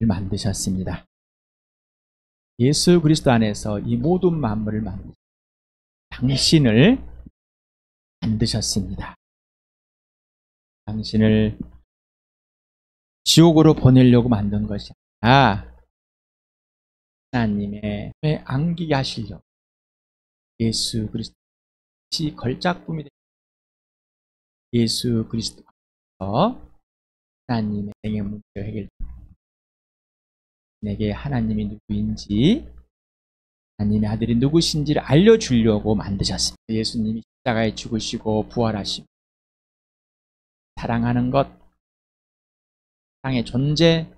만드셨습니다. 예수 그리스도 안에서 이 모든 만물을 당신을 만드셨습니다. 당신을 지옥으로 보내려고 만든 것이 아니라 하나님의 안기게 하시려고 예수 그리스도의 걸작품이 되는 예수 그리스도에서 하나님의 생의 문제가 해결됩니다. 내게 하나님이 누구인지, 하나님의 아들이 누구신지를 알려주려고 만드셨습니다. 예수님이 십자가에 죽으시고 부활하시고 사랑하는 것, 사랑의 존재치를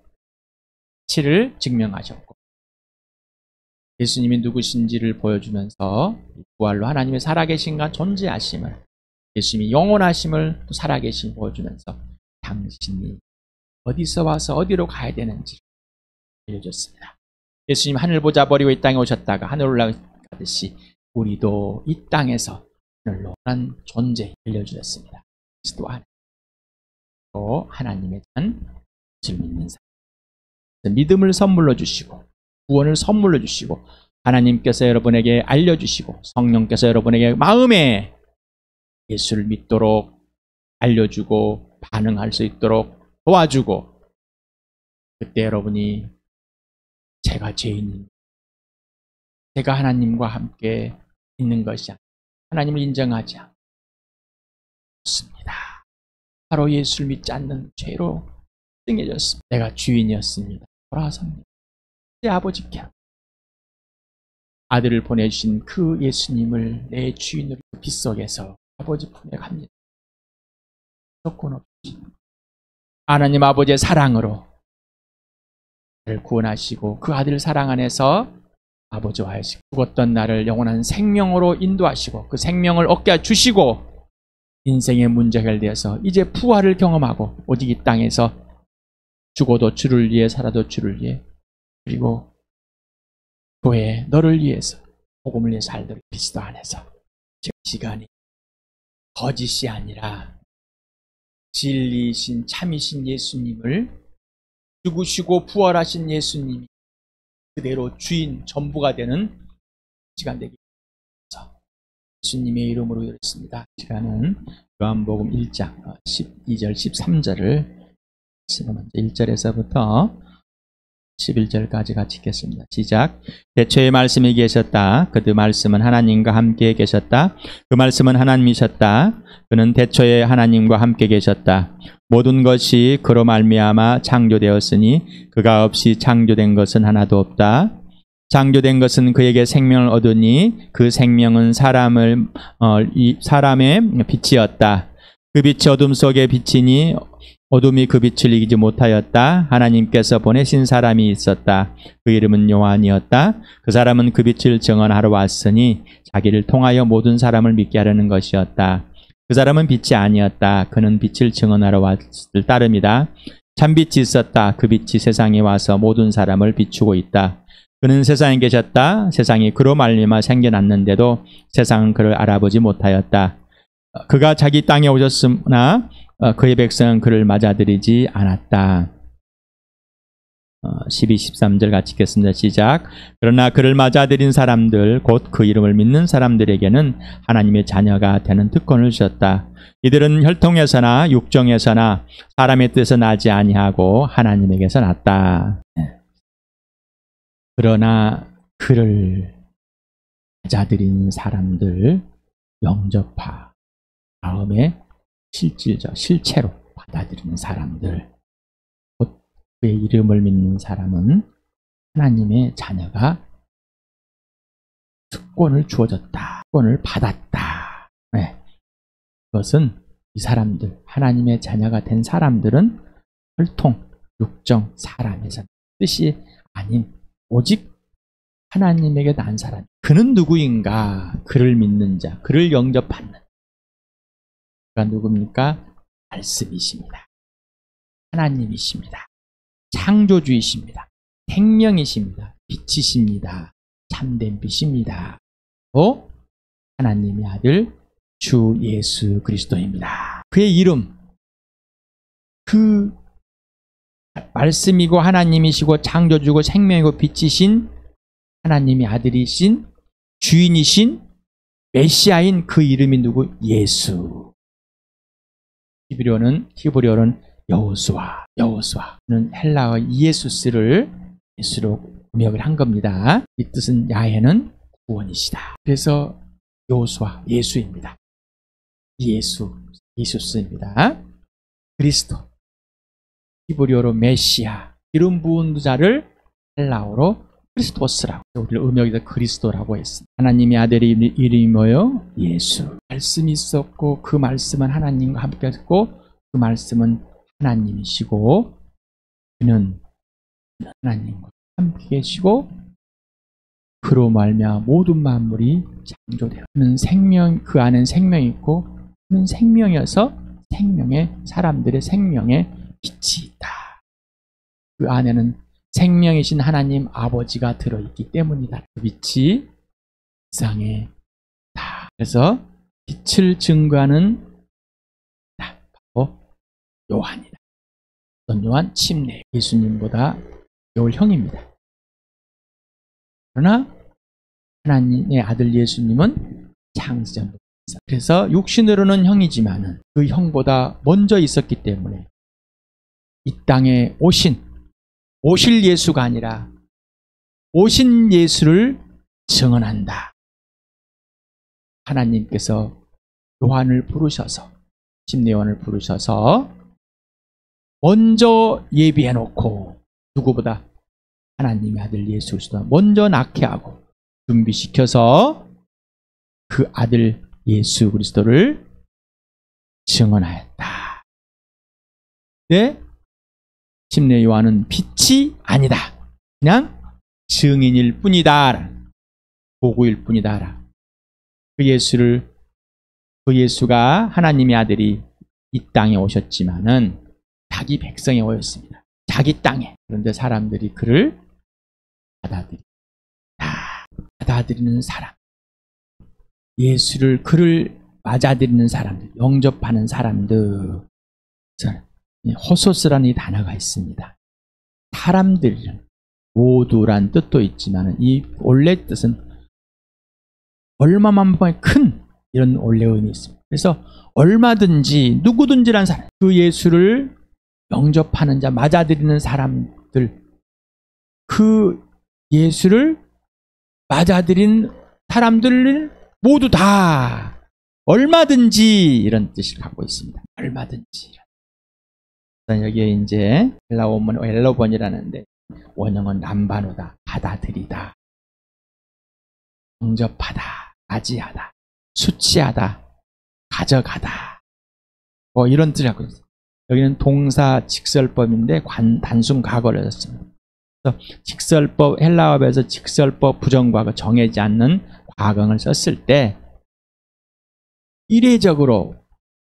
증명하셨고 예수님이 누구신지를 보여주면서 부활로 하나님의 살아계신과 존재하심을, 예수님이 영원하심을 또 살아계심을 보여주면서 당신이 어디서 와서 어디로 가야 되는지 알려줬습니다. 예수님 하늘 보좌 버리고 이 땅에 오셨다가 하늘 올라가듯이 우리도 이 땅에서 하늘로 한 존재 알려주셨습니다. 그리스도 안에 하나님의 자를 믿는 사람, 믿음을 선물로 주시고 구원을 선물로 주시고 하나님께서 여러분에게 알려주시고 성령께서 여러분에게 마음에 예수를 믿도록 알려주고 반응할 수 있도록 도와주고, 그때 여러분이 제가 죄인입니다, 제가 하나님과 함께 있는 것이 아니라 하나님을 인정하지 않습니다. 바로 예수를 믿지 않는 죄로 승해졌습니다. 내가 주인이었습니다. 돌아섭니다. 내 아버지께 아들을 보내주신 그 예수님을 내 주인으로 빗속에서 아버지 품에 갑니다. 조건 없이 하나님 아버지의 사랑으로 나를 구원하시고 그 아들 사랑 안에서 아버지와 하시고 죽었던 나를 영원한 생명으로 인도하시고 그 생명을 얻게 주시고 인생의 문제가 해결되어서 이제 부활을 경험하고 오직 이 땅에서 죽어도 주를 위해 살아도 주를 위해, 그리고 교회 너를 위해서 복음을 위해 살도록 그리스도 안에서 지금 시간이 거짓이 아니라 진리이신 참이신 예수님을, 죽으시고 부활하신 예수님이 그대로 주인 전부가 되는 시간 되기 위해서 예수님의 이름으로 열었습니다. 시간은 요한복음 1장 12절 13절을 먼저 1절에서부터 11절까지 같이 읽겠습니다. 시작. 대초에 말씀이 계셨다. 그 말씀은 하나님과 함께 계셨다. 그 말씀은 하나님이셨다. 그는 대초에 하나님과 함께 계셨다. 모든 것이 그로 말미암아 창조되었으니 그가 없이 창조된 것은 하나도 없다. 창조된 것은 그에게 생명을 얻으니 그 생명은 사람의 빛이었다. 그 빛이 어둠 속에 비치니 어둠이 그 빛을 이기지 못하였다. 하나님께서 보내신 사람이 있었다. 그 이름은 요한이었다. 그 사람은 그 빛을 증언하러 왔으니 자기를 통하여 모든 사람을 믿게 하려는 것이었다. 그 사람은 빛이 아니었다. 그는 빛을 증언하러 왔을 따름이다. 참빛이 있었다. 그 빛이 세상에 와서 모든 사람을 비추고 있다. 그는 세상에 계셨다. 세상이 그로 말미암아 생겨났는데도 세상은 그를 알아보지 못하였다. 그가 자기 땅에 오셨으나 그의 백성은 그를 맞아들이지 않았다. 12, 13절 같이 읽겠습니다. 시작. 그러나 그를 맞아들인 사람들 곧 그 이름을 믿는 사람들에게는 하나님의 자녀가 되는 특권을 주셨다. 이들은 혈통에서나 육정에서나 사람의 뜻에서 나지 아니하고 하나님에게서 났다. 그러나 그를 맞아들인 사람들 영접하 다음에 실체로 받아들이는 사람들, 곧 그의 이름을 믿는 사람은 하나님의 자녀가 특권을 주어졌다. 특권을 받았다. 네. 그것은 이 사람들, 하나님의 자녀가 된 사람들은 혈통, 육정, 사람에서 뜻이 아닌 오직 하나님에게 난 사람. 그는 누구인가? 그를 믿는 자, 그를 영접하는. 그가 누굽니까? 말씀이십니다. 하나님이십니다. 창조주이십니다. 생명이십니다. 빛이십니다. 참된 빛입니다. 또 하나님의 아들 주 예수 그리스도입니다. 그의 이름, 그 말씀이고 하나님이시고 창조주고 생명이고 빛이신 하나님의 아들이신 주인이신 메시아인 그 이름이 누구? 예수. 히브리어는 여호수아는 헬라어 이에수스를 예수로 번역을 한 겁니다. 이 뜻은 야훼는 구원이시다. 그래서 여호수아, 예수입니다. 예수스입니다. 그리스도, 히브리어로 메시아, 기름 부은 자를 헬라어로 크리스토스라고, 우리를 음역에서 그리스도라고 했습니다. 하나님의 아들의 이름이 뭐예요? 예수. 말씀이 있었고 그 말씀은 하나님과 함께 했고 그 말씀은 하나님이시고 그는 하나님과 함께 계시고 그로 말미암아 모든 만물이 창조되어 그는 생명, 그 안엔 생명이 있고 그는 생명이어서 사람들의 생명에 빛이 있다. 그 안에는 생명이신 하나님 아버지가 들어있기 때문이다. 그 빛이 세상에 다. 그래서 빛을 증거하는 바로 요한이다. 어떤 요한? 침례. 예수님보다 형입니다. 그러나 하나님의 아들 예수님은 창세전부터. 그래서 육신으로는 형이지만은 그 형보다 먼저 있었기 때문에 이 땅에 오실 예수가 아니라 오신 예수를 증언한다. 하나님께서 요한을 부르셔서, 침례 요한을 부르셔서 먼저 예비해 놓고 누구보다 하나님의 아들 예수 그리스도 먼저 낳게 하고 준비시켜서 그 아들 예수 그리스도를 증언하였다. 네? 침례 요한은 빛이 아니다. 그냥 증인일 뿐이다. 보고일 뿐이다. 그 예수가 하나님의 아들이 이 땅에 오셨지만은 자기 백성에 오셨습니다. 자기 땅에. 그런데 사람들이 그를 받아들이는 사람. 그를 맞아들이는 사람들, 영접하는 사람들. 호소스라는 이 단어가 있습니다. 사람들, 모두란 뜻도 있지만 이 원래 뜻은 얼마만큼의 큰 이런 원래 의미 있습니다. 그래서 얼마든지 누구든지란 사람, 그 예수를 영접하는 자, 맞아들이는 사람들, 그 예수를 맞아들인 사람들을 모두 다 얼마든지 이런 뜻을 갖고 있습니다. 얼마든지. 여기에 이제 엘로본이라는데 원형은 람바노다, 받아들이다, 영접하다, 맞이하다, 수치하다, 가져가다, 뭐 이런 뜻을 갖고 있습니다. 여기는 동사 직설법인데 단순 과거를 썼습니다. 그래서 직설법, 헬라어에서 직설법 부정과거 정해지 않는 과거를 썼을 때 일회적으로,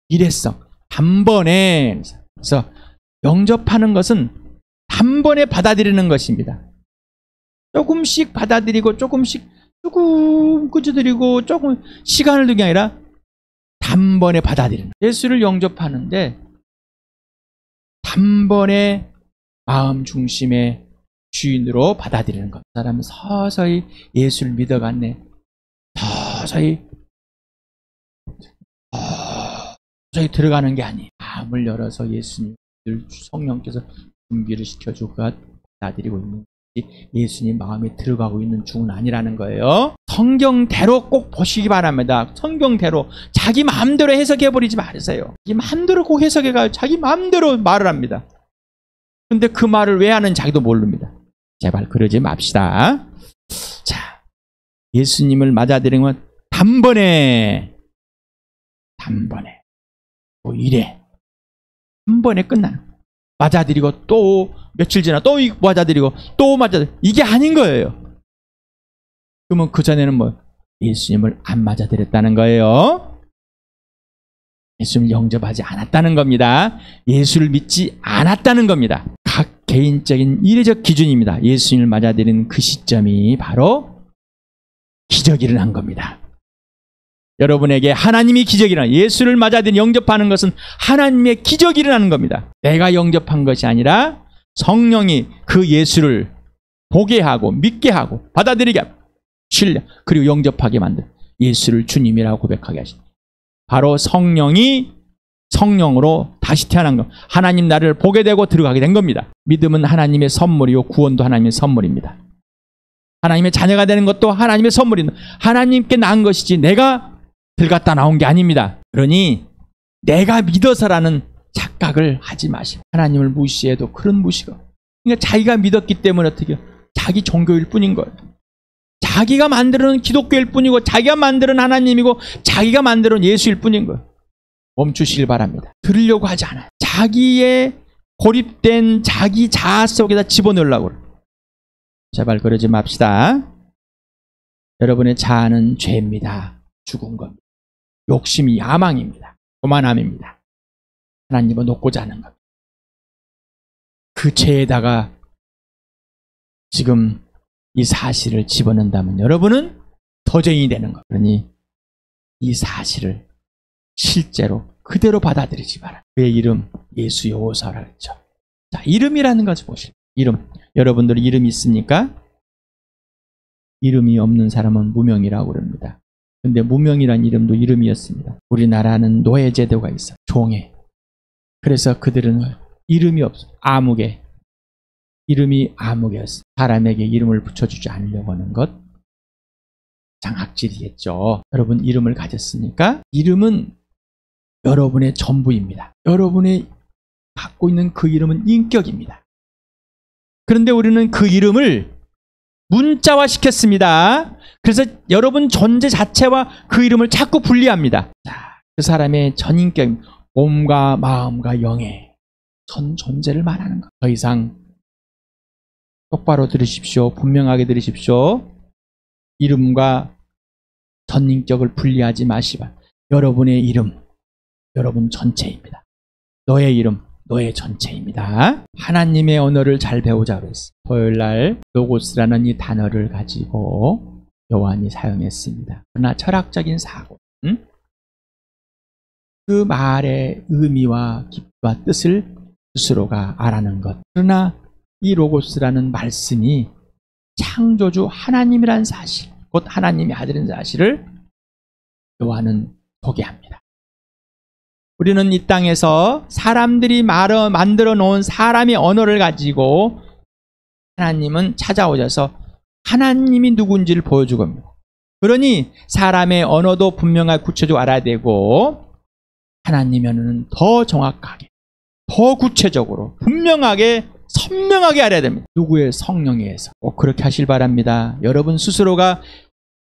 일회성, 단번에. 그래서 영접하는 것은 단번에 받아들이는 것입니다. 조금씩 받아들이고 조금 꾸짖어드리고 조금 시간을 두는 게 아니라 단번에 받아들이는. 예수를 영접하는데 단번에 마음 중심의 주인으로 받아들이는 것. 그 사람은 서서히 예수를 믿어갔네. 서서히 들어가는 게 아니에요. 마음을 열어서 예수님 성령께서 준비를 시켜주고 받아들이고 있는 예수님 마음에 들어가고 있는 중은 아니라는 거예요. 성경대로 꼭 보시기 바랍니다. 성경대로 자기 마음대로 해석해버리지 마세요. 자기 마음대로 꼭 해석해가지고 자기 마음대로 말을 합니다. 근데 그 말을 왜 하는지 자기도 모릅니다. 제발 그러지 맙시다. 자, 예수님을 맞아들이는 건 단번에 뭐 이래 한 번에 끝나는 거예요. 맞아들이고 또 며칠 지나 또 맞아들이고 또 맞아들이고 이게 아닌 거예요. 그러면 그 전에는 뭐 예수님을 안 맞아들였다는 거예요. 예수님을 영접하지 않았다는 겁니다. 예수를 믿지 않았다는 겁니다. 각 개인적인 이례적 기준입니다. 예수님을 맞아들이는 그 시점이 바로 기적이 일어난 겁니다. 여러분에게 하나님이 기적이 일어나, 예수를 맞아들인 영접하는 것은 하나님의 기적이 일어나는 겁니다. 내가 영접한 것이 아니라 성령이 그 예수를 보게 하고 믿게 하고 받아들이게 하고 신뢰 그리고 영접하게 만든 예수를 주님이라고 고백하게 하신 바로 성령이 성령으로 다시 태어난 것. 하나님 나를 보게 되고 들어가게 된 겁니다. 믿음은 하나님의 선물이요 구원도 하나님의 선물입니다. 하나님의 자녀가 되는 것도 하나님의 선물입니다. 하나님께 낳은 것이지 내가 들어갔다 나온 게 아닙니다. 그러니 내가 믿어서라는 착각을 하지 마시고 하나님을 무시해도 그런 무시가 그러니까 자기가 믿었기 때문에 어떻게 자기 종교일 뿐인 거예요. 자기가 만들어놓은 기독교일 뿐이고 자기가 만들어놓은 하나님이고 자기가 만들어놓은 예수일 뿐인 거예요. 멈추시길 바랍니다. 들으려고 하지 않아요. 자기의 고립된 자기 자아 속에다 집어넣으려고 그래요. 제발 그러지 맙시다. 여러분의 자아는 죄입니다. 죽은 겁니다. 욕심이 야망입니다. 교만함입니다. 하나님을 놓고자 하는 겁니다. 그 죄에다가 지금 이 사실을 집어넣는다면 여러분은 더죄인이 되는 것. 그러니 이 사실을 실제로 그대로 받아들이지 마라. 그의 이름 예수 여호사라고 했죠. 자, 이름이라는 것을 보시죠. 이름. 여러분들 이름이 있습니까? 이름이 없는 사람은 무명이라고 그럽니다. 근데 무명이란 이름도 이름이었습니다. 우리나라는 노예제도가 있어. 종에. 그래서 그들은 이름이 없어. 아무개. 이름이 아무개였어. 사람에게 이름을 붙여주지 않으려고 하는 것. 장악질이겠죠. 여러분 이름을 가졌으니까 이름은 여러분의 전부입니다. 여러분이 갖고 있는 그 이름은 인격입니다. 그런데 우리는 그 이름을 문자화 시켰습니다. 그래서 여러분 존재 자체와 그 이름을 자꾸 분리합니다. 자, 그 사람의 전인격, 몸과 마음과 영의 전 존재를 말하는 것. 더 이상 똑바로 들으십시오. 분명하게 들으십시오. 이름과 전인격을 분리하지 마시고 여러분의 이름, 여러분 전체입니다. 너의 이름, 너의 전체입니다. 하나님의 언어를 잘 배우자 그랬어요. 토요일날 로고스라는 이 단어를 가지고 요한이 사용했습니다. 그러나 철학적인 사고, 그 말의 의미와 깊이와 뜻을 스스로가 알아낸 것. 그러나 이 로고스라는 말씀이 창조주 하나님이란 사실, 곧 하나님의 아들인 사실을 요한은 소개합니다. 우리는 이 땅에서 사람들이 만들어 놓은 사람의 언어를 가지고 하나님은 찾아오셔서 하나님이 누군지를 보여주고 합니다. 그러니 사람의 언어도 분명하게 구체적으로 알아야 되고 하나님의 언어는 더 정확하게, 더 구체적으로, 분명하게, 선명하게 알아야 됩니다. 누구의 성령에 의해서. 꼭 그렇게 하실 바랍니다. 여러분 스스로가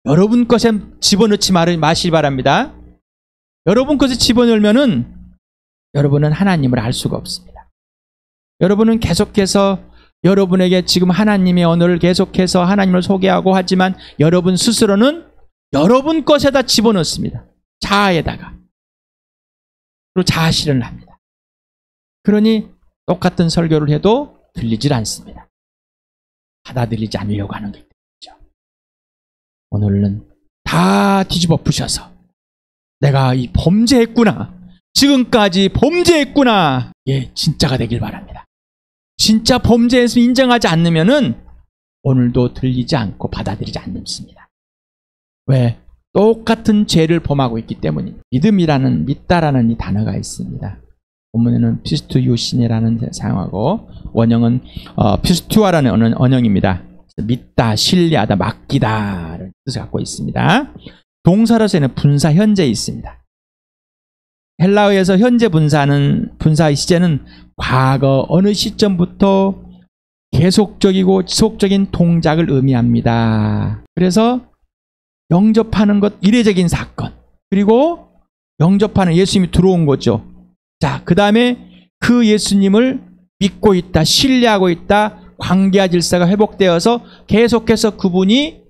여러분 것에 집어넣지 마시기 바랍니다. 여러분 것에 집어넣으면은 여러분은 하나님을 알 수가 없습니다. 여러분은 계속해서 여러분에게 지금 하나님의 언어를 계속해서 하나님을 소개하고 하지만 여러분 스스로는 여러분 것에다 집어넣습니다. 자아에다가. 그리고 자아 실현을 합니다. 그러니 똑같은 설교를 해도 들리질 않습니다. 받아들이지 않으려고 하는 게 있죠. 오늘은 다 뒤집어 부셔서 내가 이 범죄했구나. 지금까지 범죄했구나. 예, 진짜가 되길 바랍니다. 진짜 범죄에서 인정하지 않으면은 오늘도 들리지 않고 받아들이지 않습니다. 왜? 똑같은 죄를 범하고 있기 때문입니다. 믿음이라는, 믿다라는 이 단어가 있습니다. 본문에는 피스투유시네라는 사용하고 원형은 피스투아라는 원형입니다. 믿다, 신뢰하다, 맡기다라는 뜻을 갖고 있습니다. 동사로서는 분사 현재에 있습니다. 헬라어에서 현재 분사의 시제는 과거 어느 시점부터 계속적이고 지속적인 동작을 의미합니다. 그래서 영접하는 것, 이례적인 사건, 그리고 영접하는 예수님이 들어온 거죠. 자, 그 다음에 그 예수님을 믿고 있다, 신뢰하고 있다, 관계와 질서가 회복되어서 계속해서 그분이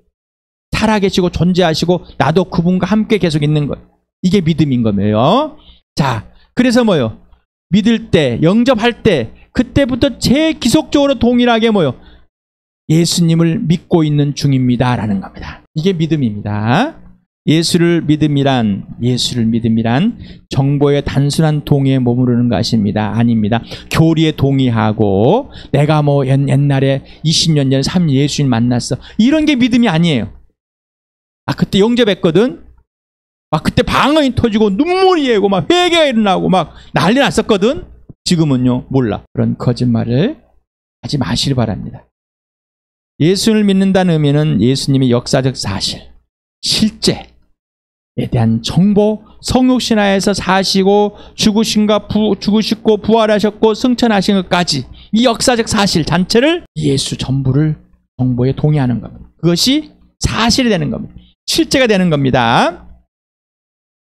살아계시고 존재하시고 나도 그분과 함께 계속 있는 것. 이게 믿음인 거예요. 자, 그래서 뭐요? 믿을 때, 영접할 때 그때부터 기속적으로 동일하게 뭐요? 예수님을 믿고 있는 중입니다 라는 겁니다. 이게 믿음입니다. 예수를 믿음이란 정보의 단순한 동의에 머무르는 것입니다. 아닙니다. 교리에 동의하고 내가 뭐 옛날에 20년 전에 3년 예수님 만났어. 이런 게 믿음이 아니에요. 그때 영접했거든. 그때 방언이 터지고 눈물이 애고 막 회개가 일어나고 막 난리 났었거든. 지금은요 몰라. 그런 거짓말을 하지 마시길 바랍니다. 예수를 믿는다는 의미는 예수님의 역사적 사실, 실제에 대한 정보, 성육신화에서 사시고 죽으시고 부활하셨고 승천하신 것까지 이 역사적 사실 전체를 예수 전부를 정보에 동의하는 겁니다. 그것이 사실이 되는 겁니다. 실제가 되는 겁니다.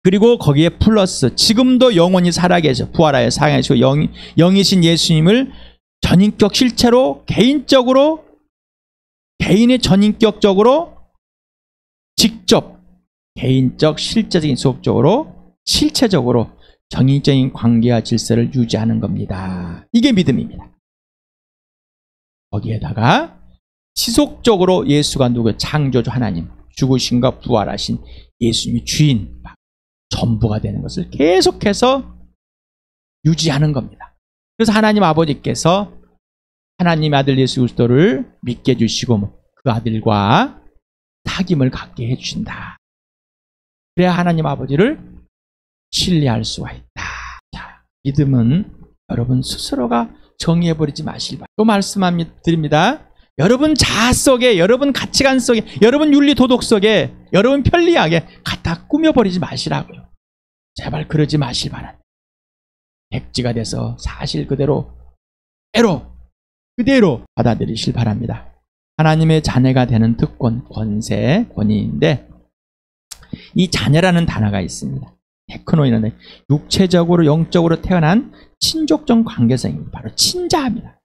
그리고 거기에 플러스 지금도 영원히 살아계셔 부활하여 살아계시고 영이신 예수님을 전인격 실체로 개인의 전인격적으로 직접 개인적 실제적인 실체적으로 정인적인 관계와 질서를 유지하는 겁니다. 이게 믿음입니다. 거기에다가 지속적으로 예수가 누구 창조주 하나님 죽으신과 부활하신 예수님이 주인 전부가 되는 것을 계속해서 유지하는 겁니다. 그래서 하나님 아버지께서 하나님의 아들 예수 그리스도를 믿게 해주시고 그 아들과 사귐을 갖게 해주신다. 그래야 하나님 아버지를 신뢰할 수가 있다. 자, 믿음은 여러분 스스로가 정의해버리지 마시길 바랍니다. 또 말씀드립니다. 여러분 자아 속에, 여러분 가치관 속에, 여러분 윤리 도덕 속에, 여러분 편리하게 갖다 꾸며버리지 마시라고요. 제발 그러지 마시길 바랍니다. 백지가 돼서 사실 그대로 받아들이실 바랍니다. 하나님의 자녀가 되는 특권, 권세, 권위인데 이 자녀라는 단어가 있습니다. 테크노이는 육체적으로 영적으로 태어난 친족적 관계성입니다. 바로 친자입니다.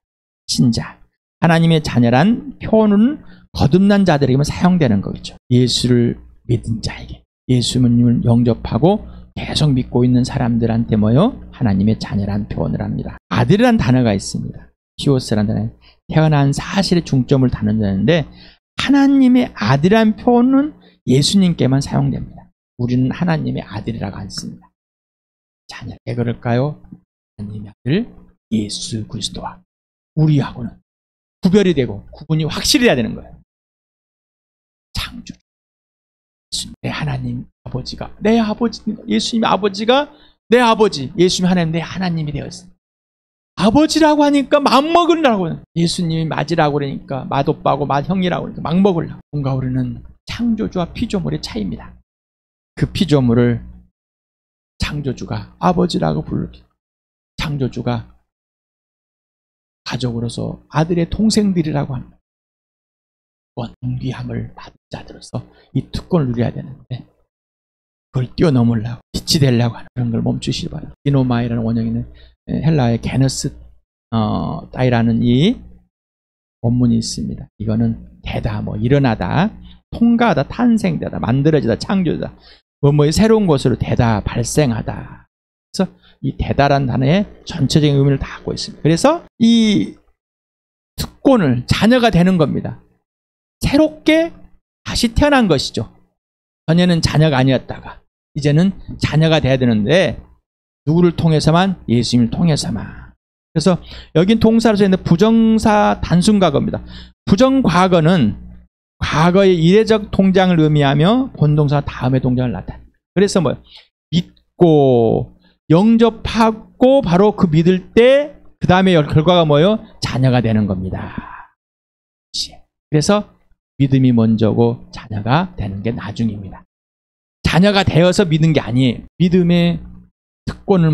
친자. 하나님의 자녀란 표현은 거듭난 자들에게만 사용되는 거겠죠. 예수를 믿은 자에게, 예수님을 영접하고 계속 믿고 있는 사람들한테 하나님의 자녀란 표현을 합니다. 아들이란 단어가 있습니다. 히오스라는 단어, 태어난 사실의 중점을 다룬다는데 하나님의 아들이란 표현은 예수님께만 사용됩니다. 우리는 하나님의 아들이라고 안 씁니다. 자녀. 왜 그럴까요? 하나님의 아들 예수 그리스도와 우리하고는 구별이 되고 구분이 확실히 돼야 되는 거예요. 창조. 내 하나님 아버지가 내 아버지, 예수님의 아버지가 내 아버지, 예수님 하나님 내 하나님이 되었어요. 아버지라고 하니까 맘먹으려고, 예수님이 맞으라고 그러니까 맏오빠고 맏형이라고 그러니까 막 먹으려고. 뭔가 우리는 창조주와 피조물의 차이입니다. 그 피조물을 창조주가 아버지라고 부르기, 창조주가 가족으로서 아들의 동생들이라고 합니다. 존귀함을 받은 자들로서 이 특권을 누려야 되는데 그걸 뛰어넘으려고, 빛이 되려고 하는 그런 걸 멈추시기 바랍니다. 디노마이라는 원형에는 헬라의 게너스 따이라는 이 원문이 있습니다. 이거는 되다, 일어나다, 통과하다, 탄생되다, 만들어지다, 창조되다, 뭐뭐의 새로운 것으로 되다, 발생하다. 그래서 이 되다라는 단어의 전체적인 의미를 다 갖고 있습니다. 그래서 이 특권을 자녀가 되는 겁니다. 새롭게 다시 태어난 것이죠. 전에는 자녀가 아니었다가 이제는 자녀가 돼야 되는데 누구를 통해서만? 예수님을 통해서만. 그래서 여긴 동사로서 있는 부정사 단순과거입니다. 부정과거는 과거의 이례적 동장을 의미하며 본동사 다음의 동장을 나타냅니다. 그래서 믿고 영접하고 바로 그 믿을 때 그 다음에 결과가 자녀가 되는 겁니다. 그래서 믿음이 먼저고 자녀가 되는 게 나중입니다. 자녀가 되어서 믿는 게 아니에요. 믿음의 특권을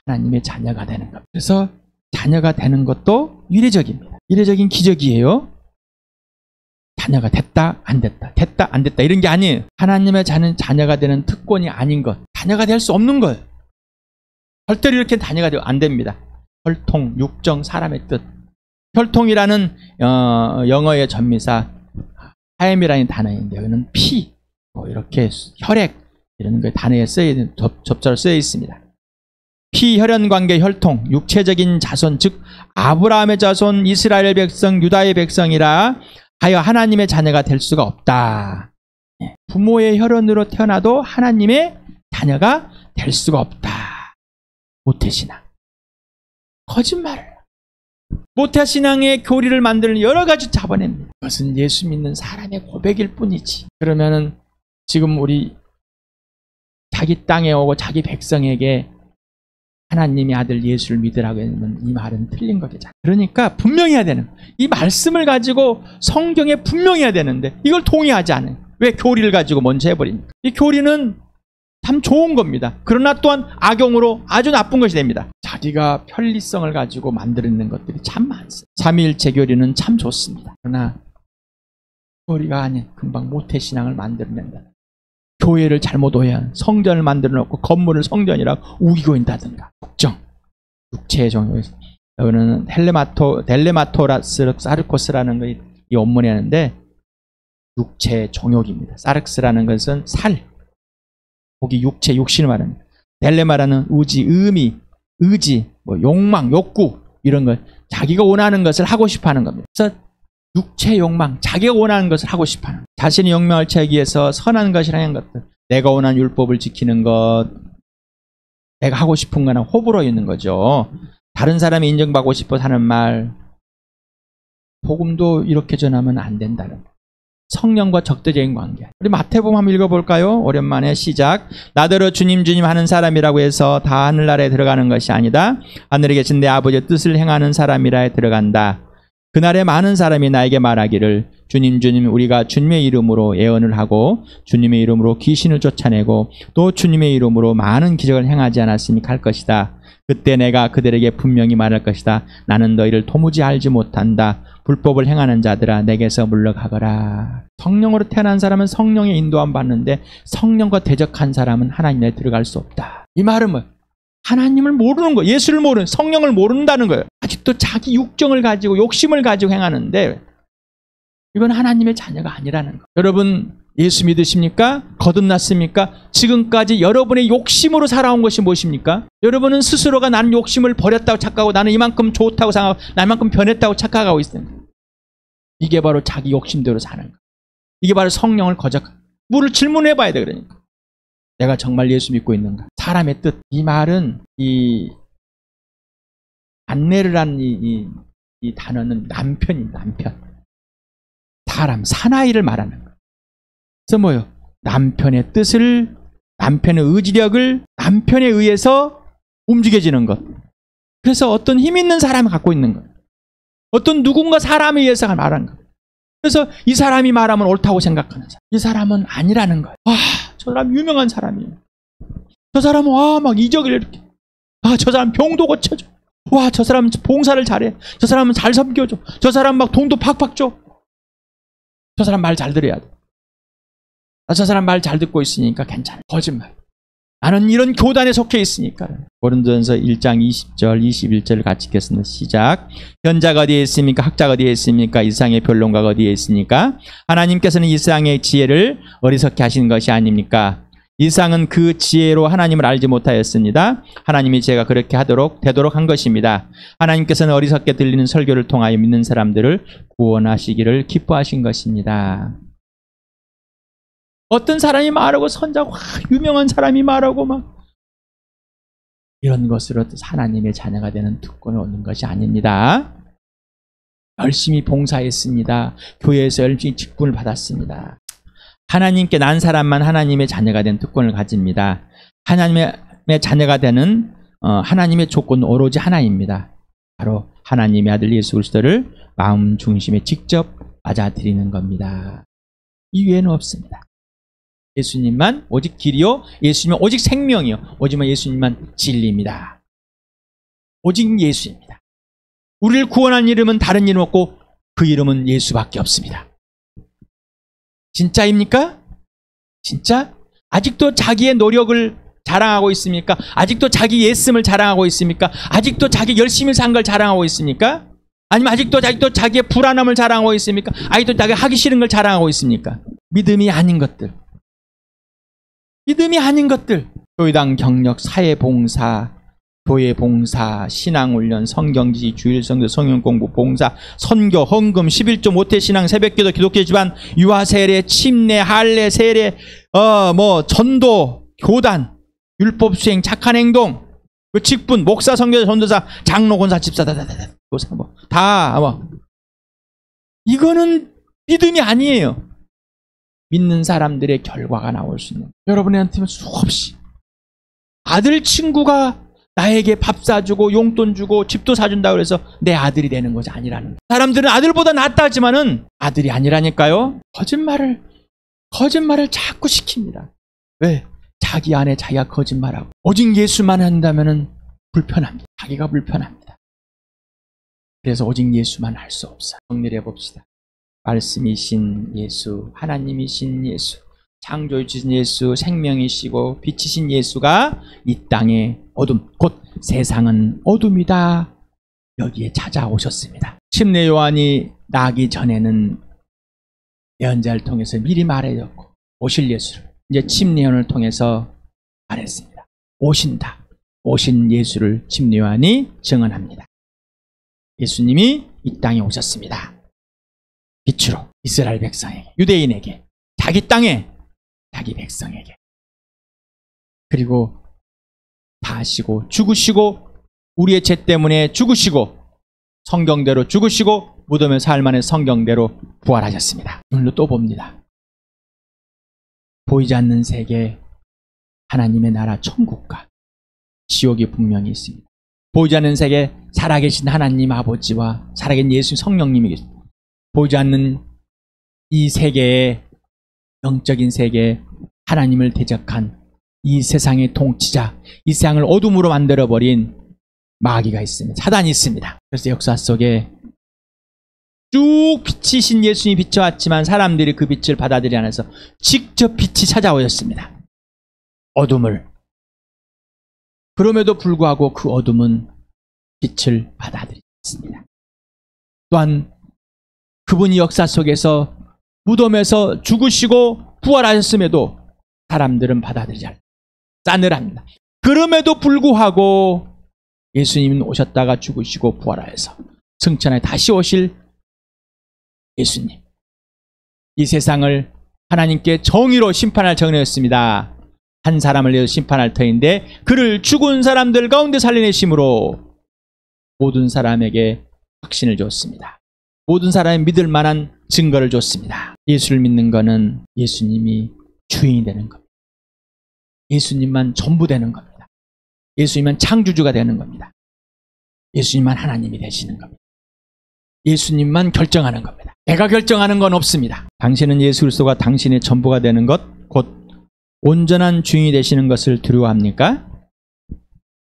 하나님의 자녀가 되는 겁니다. 그래서 자녀가 되는 것도 이례적입니다. 이례적인 기적이에요. 자녀가 됐다 안 됐다, 됐다 안 됐다 이런 게 아니에요. 하나님의 자녀가 되는 특권이 아닌 것, 자녀가 될 수 없는 거예요. 절대로 이렇게 자녀가 되면 안 됩니다. 혈통, 육정, 사람의 뜻. 혈통이라는 영어의 전미사 하엠이라는 단어인데 여기는 피, 이렇게 혈액 이런 게 단어에 접자로 쓰여 있습니다. 피, 혈연 관계, 혈통, 육체적인 자손, 즉 아브라함의 자손, 이스라엘 백성, 유다의 백성이라 하여 하나님의 자녀가 될 수가 없다. 부모의 혈연으로 태어나도 하나님의 자녀가 될 수가 없다. 모태신앙. 거짓말을. 모태신앙의 교리를 만드는 여러 가지 잡아냅니다. 그것은 예수 믿는 사람의 고백일 뿐이지. 그러면은 지금 우리 자기 땅에 오고 자기 백성에게 하나님의 아들 예수를 믿으라고 하면 이 말은 틀린 거겠죠. 그러니까 분명히 해야 되는 거예요. 이 말씀을 가지고 성경에 분명히 해야 되는데 이걸 동의하지 않아요. 왜 교리를 가지고 먼저 해버립니까? 이 교리는 참 좋은 겁니다. 그러나 또한 악용으로 아주 나쁜 것이 됩니다. 자기가 편리성을 가지고 만드는 것들이 참 많습니다. 삼위일체 교리는 참 좋습니다. 그러나 교리가 아닌 금방 모태신앙을 만들어낸다. 교회를 잘못 오해한 성전을 만들어 놓고 건물을 성전이라고 우기고 있다든가. 국정, 육체의 종교. 여기는 델레마토라스 사르코스라는 거 이 원문에 하는데 육체의 종욕입니다. 사르크스라는 것은 살. 거기 육체, 육신을 말합니다. 델레마라는 의지, 의지, 욕망, 욕구 이런 걸 자기가 원하는 것을 하고 싶어하는 겁니다. 그래서 육체 욕망, 자기가 원하는 것을 하고 싶어하는, 자신의 욕망을 채우기 위해서 선한 것이라는 것들, 내가 원하는 율법을 지키는 것, 내가 하고 싶은 거나 호불호 있는 거죠. 다른 사람이 인정받고 싶어 하는 말, 복음도 이렇게 전하면 안 된다는 거. 성령과 적대적인 관계. 우리 마태복음 한번 읽어볼까요? 오랜만에 시작. 나더러 주님 주님 하는 사람이라고 해서 다 하늘나라에 들어가는 것이 아니다. 하늘에 계신 내 아버지의 뜻을 행하는 사람이라에 들어간다. 그날에 많은 사람이 나에게 말하기를 주님 주님 우리가 주님의 이름으로 예언을 하고 주님의 이름으로 귀신을 쫓아내고 또 주님의 이름으로 많은 기적을 행하지 않았으니까 할 것이다. 그때 내가 그들에게 분명히 말할 것이다. 나는 너희를 도무지 알지 못한다. 불법을 행하는 자들아 내게서 물러가거라. 성령으로 태어난 사람은 성령의 인도함 받는데 성령과 대적한 사람은 하나님에 들어갈 수 없다. 이 말은 뭐? 하나님을 모르는 거예요. 예수를 모르는, 성령을 모른다는 거예요. 아직도 자기 육정을 가지고 욕심을 가지고 행하는데 이건 하나님의 자녀가 아니라는 거예요. 여러분 예수 믿으십니까? 거듭났습니까? 지금까지 여러분의 욕심으로 살아온 것이 무엇입니까? 여러분은 스스로가 나는 욕심을 버렸다고 착각하고 나는 이만큼 좋다고 생각하고 나는 이만큼 변했다고 착각하고 있어요. 이게 바로 자기 욕심대로 사는 거예요. 이게 바로 성령을 거적하는 거예요. 물을 질문해 봐야 돼. 그러니까 내가 정말 예수 믿고 있는가? 사람의 뜻. 이 말은 이 안내르라는 이 단어는 남편입니다. 남편. 사람, 사나이를 말하는 거예요. 그래서 뭐예요? 남편의 뜻을, 남편의 의지력을 남편에 의해서 움직여지는 것. 그래서 어떤 힘 있는 사람이 갖고 있는 거예요. 어떤 누군가 사람에 의해서 말하는 거예요. 그래서 이 사람이 말하면 옳다고 생각하는 사람. 이 사람은 아니라는 거예요. 와, 저 사람 유명한 사람이에요. 저 사람은 와, 막 이적을 이렇게. 아, 저 사람 병도 고쳐줘. 와, 저 사람은 봉사를 잘해. 저 사람은 잘 섬겨줘. 저 사람 막 돈도 팍팍 줘. 저 사람 말 잘 들어야 돼. 저 사람 말 잘 듣고 있으니까 괜찮아. 거짓말. 나는 이런 교단에 속해 있으니까. 고린도전서 1장 20절, 21절을 같이 읽겠습니다. 시작. 현자가 어디에 있습니까? 학자가 어디에 있습니까? 이상의 변론가가 어디에 있습니까? 하나님께서는 이상의 지혜를 어리석게 하신 것이 아닙니까? 이상은 그 지혜로 하나님을 알지 못하였습니다. 하나님이 지혜가 그렇게 되도록 한 것입니다. 하나님께서는 어리석게 들리는 설교를 통하여 믿는 사람들을 구원하시기를 기뻐하신 것입니다. 어떤 사람이 말하고 선자고 유명한 사람이 말하고 막 이런 것으로 하나님의 자녀가 되는 특권을 얻는 것이 아닙니다. 열심히 봉사했습니다. 교회에서 열심히 직분을 받았습니다. 하나님께 난 사람만 하나님의 자녀가 된 특권을 가집니다. 하나님의 자녀가 되는 하나님의 조건은 오로지 하나입니다. 바로 하나님의 아들 예수 그리스도를 마음 중심에 직접 맞아들이는 겁니다. 이외에는 없습니다. 예수님만 오직 길이요, 예수님은 오직 생명이요, 오직만 예수님만 진리입니다. 오직 예수입니다. 우리를 구원한 이름은 다른 이름 없고 그 이름은 예수밖에 없습니다. 진짜입니까? 진짜? 아직도 자기의 노력을 자랑하고 있습니까? 아직도 자기 예씀을 자랑하고 있습니까? 아직도 자기 열심히 산 걸 자랑하고 있습니까? 아니면 아직도 자기의 불안함을 자랑하고 있습니까? 아직도 자기가 하기 싫은 걸 자랑하고 있습니까? 믿음이 아닌 것들. 믿음이 아닌 것들. 교회당 경력, 사회봉사, 교회 봉사, 신앙훈련, 성경지, 주일성교, 성경공부, 봉사, 선교, 헌금, 11조, 모태신앙, 새벽기도, 기독교 집안, 유아세례, 침례, 할례, 세례, 전도, 교단, 율법수행, 착한 행동, 그 직분, 목사, 선교사, 전도사, 장로, 권사, 집사, 이거는 믿음이 아니에요. 믿는 사람들의 결과가 나올 수 있는, 여러분한테는 수없이 아들 친구가 나에게 밥 사주고 용돈 주고 집도 사준다고 해서 내 아들이 되는 것이 아니라는 거예요. 사람들은 아들보다 낫다 하지만은 아들이 아니라니까요. 거짓말을 자꾸 시킵니다. 왜? 자기 안에 자기가 거짓말하고 오직 예수만 한다면은 불편합니다. 자기가 불편합니다. 그래서 오직 예수만 할 수 없어요. 정리를 해봅시다. 말씀이신 예수, 하나님이신 예수, 창조주신 예수, 생명이시고 빛이신 예수가 이 땅의 어둠, 곧 세상은 어둠이다, 여기에 찾아오셨습니다. 침례 요한이 나기 전에는 예언자를 통해서 미리 말해줬고 오실 예수를 이제 침례 요한을 통해서 말했습니다. 오신다. 오신 예수를 침례 요한이 증언합니다. 예수님이 이 땅에 오셨습니다. 빛으로 이스라엘 백성에게, 유대인에게, 자기 땅에, 자기 백성에게. 그리고 다하시고 죽으시고 우리의 죄 때문에 죽으시고 성경대로 죽으시고 무덤에 사흘 만에 성경대로 부활하셨습니다. 오늘도 또 봅니다. 보이지 않는 세계, 하나님의 나라 천국과 지옥이 분명히 있습니다. 보이지 않는 세계, 살아계신 하나님 아버지와 살아계신 예수 성령님이 계십니다. 보이지 않는 이 세계에, 영적인 세계에 하나님을 대적한 이 세상의 통치자, 이 세상을 어둠으로 만들어버린 마귀가 있습니다. 사단이 있습니다. 그래서 역사 속에 쭉 빛이신 예수님이 비춰왔지만 사람들이 그 빛을 받아들이지 않아서 직접 빛이 찾아오셨습니다. 어둠을. 그럼에도 불구하고 그 어둠은 빛을 받아들였습니다. 또한 그분이 역사 속에서 무덤에서 죽으시고 부활하셨음에도 사람들은 받아들이지 않습니다. 싸늘합니다. 그럼에도 불구하고 예수님은 오셨다가 죽으시고 부활하여서 승천하여 다시 오실 예수님, 이 세상을 하나님께 정의로 심판할 정의였습니다. 한 사람을 내어 심판할 터인데 그를 죽은 사람들 가운데 살려내심으로 모든 사람에게 확신을 줬습니다. 모든 사람이 믿을 만한 증거를 줬습니다. 예수를 믿는 것은 예수님이 주인이 되는 겁니다. 예수님만 전부 되는 겁니다. 예수님만 창조주가 되는 겁니다. 예수님만 하나님이 되시는 겁니다. 예수님만 결정하는 겁니다. 내가 결정하는 건 없습니다. 당신은 예수 그리스도가 당신의 전부가 되는 것, 곧 온전한 주인이 되시는 것을 두려워합니까?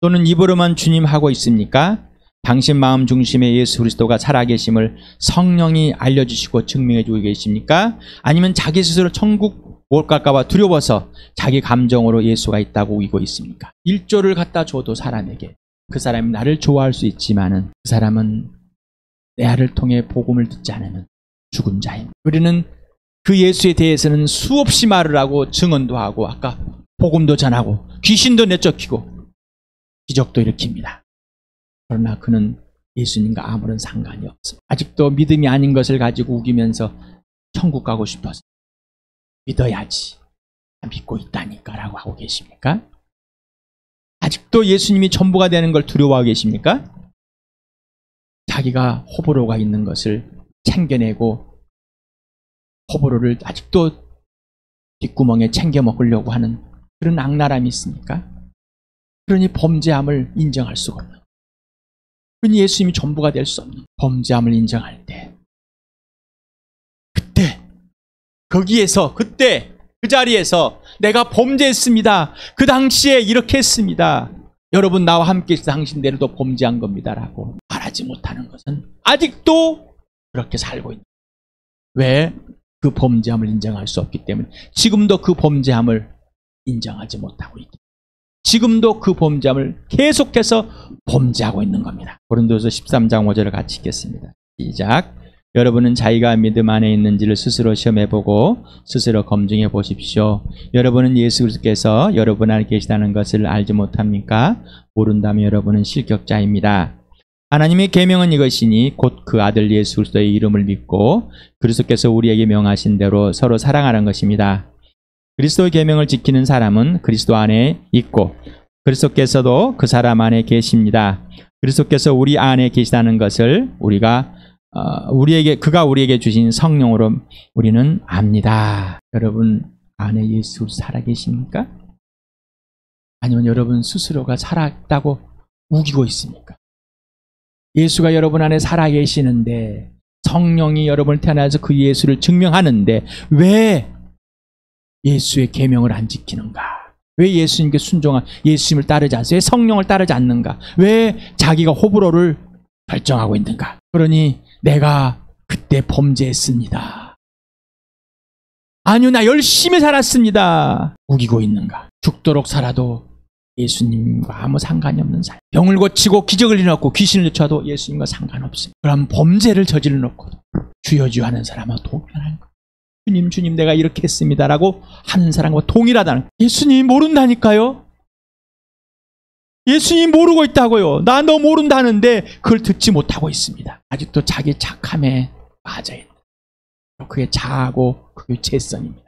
또는 입으로만 주님 하고 있습니까? 당신 마음 중심에 예수 그리스도가 살아계심을 성령이 알려주시고 증명해주고 계십니까? 아니면 자기 스스로 천국 못 갈까봐 두려워서 자기 감정으로 예수가 있다고 우기고 있습니까? 1조를 갖다 줘도 사람에게 그 사람이 나를 좋아할 수 있지만은 그 사람은 내 알을 통해 복음을 듣지 않으면 죽은 자입니다. 우리는 그 예수에 대해서는 수없이 말을 하고 증언도 하고 아까 복음도 전하고 귀신도 내쫓기고 기적도 일으킵니다. 그러나 그는 예수님과 아무런 상관이 없습니다. 아직도 믿음이 아닌 것을 가지고 우기면서 천국 가고 싶어서 믿어야지, 믿고 있다니까 라고 하고 계십니까? 아직도 예수님이 전부가 되는 걸 두려워하고 계십니까? 자기가 호불호가 있는 것을 챙겨내고 호불호를 아직도 뒷구멍에 챙겨 먹으려고 하는 그런 악랄함이 있습니까? 그러니 범죄함을 인정할 수가 없는, 그러니 예수님이 전부가 될 수 없는 범죄함을 인정할 때, 그때 거기에서 그때 그 자리에서 내가 범죄했습니다. 그 당시에 이렇게 했습니다. 여러분 나와 함께 있어 당신들도 범죄한 겁니다 라고 말하지 못하는 것은 아직도 그렇게 살고 있는, 왜? 그 범죄함을 인정할 수 없기 때문에 지금도 그 범죄함을 인정하지 못하고 있기, 지금도 그 범죄함을 계속해서 범죄하고 있는 겁니다. 고린도서 13장 5절을 같이 읽겠습니다. 시작. 여러분은 자기가 믿음 안에 있는지를 스스로 시험해보고 스스로 검증해 보십시오. 여러분은 예수 그리스도께서 여러분 안에 계시다는 것을 알지 못합니까? 모른다면 여러분은 실격자입니다. 하나님의 계명은 이것이니 곧 그 아들 예수 그리스도의 이름을 믿고 그리스도께서 우리에게 명하신 대로 서로 사랑하는 것입니다. 그리스도의 계명을 지키는 사람은 그리스도 안에 있고 그리스도께서도 그 사람 안에 계십니다. 그리스도께서 우리 안에 계시다는 것을 그가 우리에게 주신 성령으로 우리는 압니다. 여러분 안에 예수 살아계십니까? 아니면 여러분 스스로가 살아있다고 우기고 있습니까? 예수가 여러분 안에 살아계시는데 성령이 여러분을 태어나서 그 예수를 증명하는데 왜 예수의 계명을 안 지키는가? 왜 예수님께 예수님을 따르지 않습니까? 왜 성령을 따르지 않는가? 왜 자기가 호불호를 결정하고 있는가? 그러니 내가 그때 범죄했습니다. 아니요, 나 열심히 살았습니다. 우기고 있는가? 죽도록 살아도 예수님과 아무 상관이 없는 삶. 병을 고치고 기적을 일어났고 귀신을 쫓아도 예수님과 상관없습니다. 그럼 범죄를 저질러 놓고 주여 주여 하는 사람은 동일한 거. 주님 내가 이렇게 했습니다라고 하는 사람과 동일하다는. 예수님 모른다니까요. 예수님 모르고 있다고요. 나 너 모른다는데 그걸 듣지 못하고 있습니다. 아직도 자기 착함에 빠져있는. 그게 자아고 그게 죄성입니다.